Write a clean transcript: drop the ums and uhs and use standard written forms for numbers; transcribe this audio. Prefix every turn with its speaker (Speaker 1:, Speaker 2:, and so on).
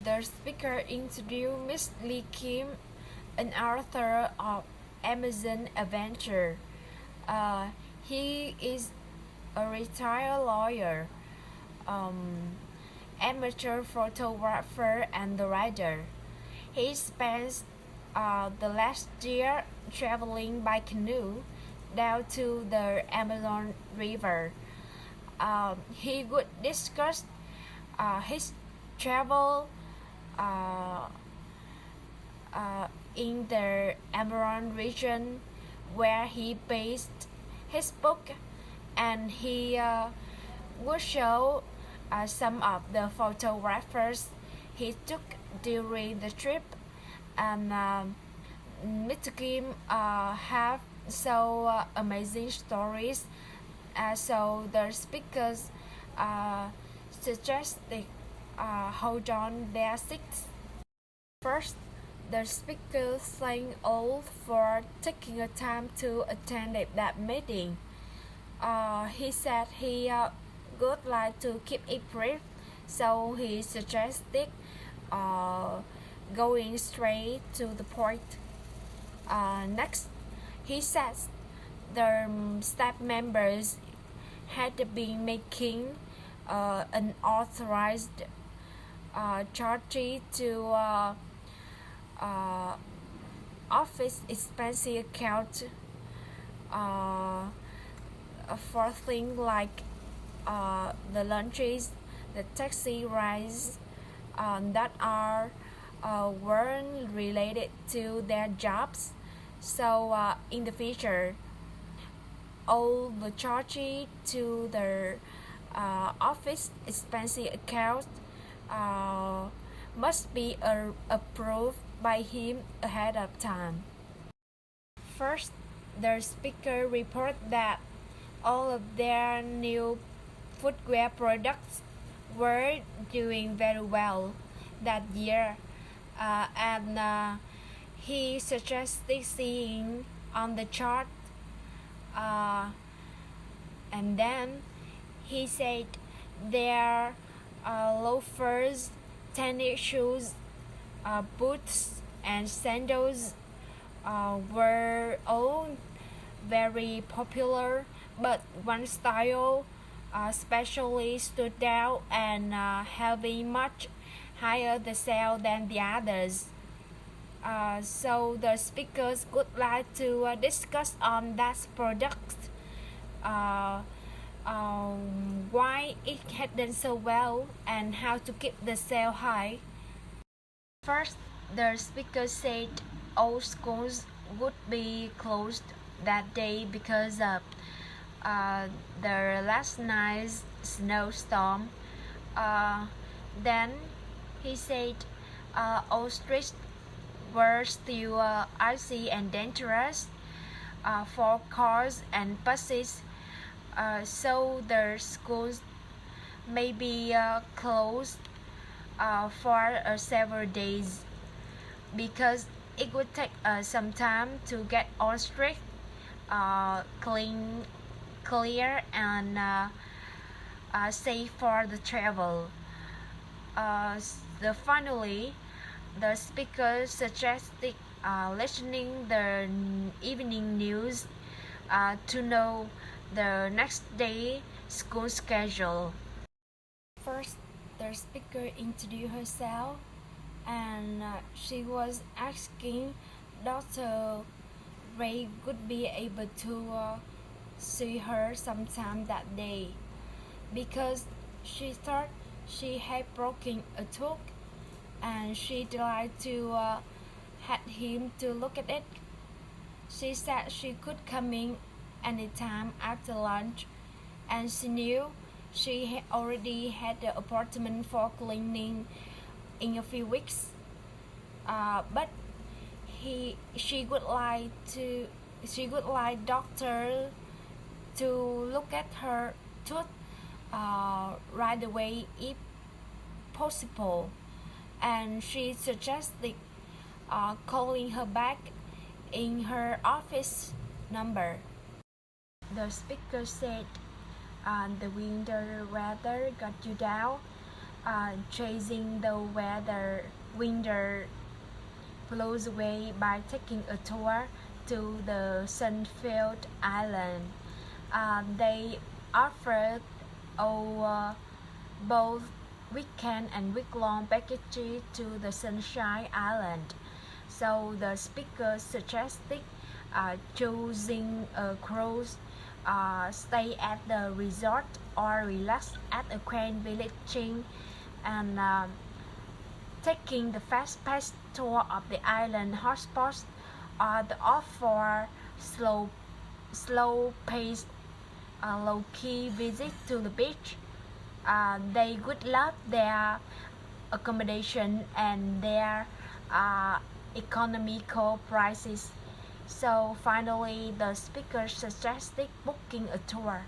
Speaker 1: the speaker introduced Miss Lee Kim, an author of Amazon Adventure. Uh, he is a retired lawyer, um, amateur photographer, and writer. He spent the last year traveling by canoe down to the Amazon River. He would discuss his travel uh, in the Amazon region where he based his book, and he would show some of the photographers he took during the trip, and Mr. Kim have so amazing stories. So the speakers suggested hold on their seats. First, the speaker thanked all for taking the time to attend that meeting. He said he would like to keep it brief, so he suggested going straight to the point. Next, he says the staff members had been making unauthorized charges to office expense account for things like the lunches, the taxi rides that are weren't related to their jobs. So in the future, all the charges to the office expense account must be approved by him ahead of time. First, the speaker reported that all of their new footwear products were doing very well that year, and he suggested seeing on the chart, and then he said their loafers, tennis shoes, boots, and sandals were all very popular, but one style especially stood out and having much higher the sale than the others. So the speakers would like to discuss on that product, why it had done so well, and how to keep the sale high. First, the speaker said all schools would be closed that day because of the last night's snowstorm. Then he said all streets were still icy and dangerous for cars and buses, so the schools may be closed for several days because it would take some time to get all streets clear and safe for the travel. Finally, the speaker suggested listening the evening news to know the next day school schedule. First, the speaker introduced herself, and she was asking Dr. Ray would be able to see her sometime that day because she thought she had broken a tooth, and she'd like to had him to look at it. She said she could come in anytime after lunch, and she knew she had already had the appointment for cleaning in a few weeks. But she would like doctor to look at her tooth right away if possible, and she suggested calling her back in her office number. The speaker said the winter weather got you down, chasing the weather winter blows away by taking a tour to the sun-filled island. They offered both weekend and week-long packages to the Sunshine Island. So the speaker suggested choosing a cruise, stay at the resort, or relax at a quaint village and taking the fast-paced tour of the island hotspots or the offer slow-paced, low-key visit to the beach. They would love their accommodation and their economical prices. So finally, the speaker suggested booking a tour.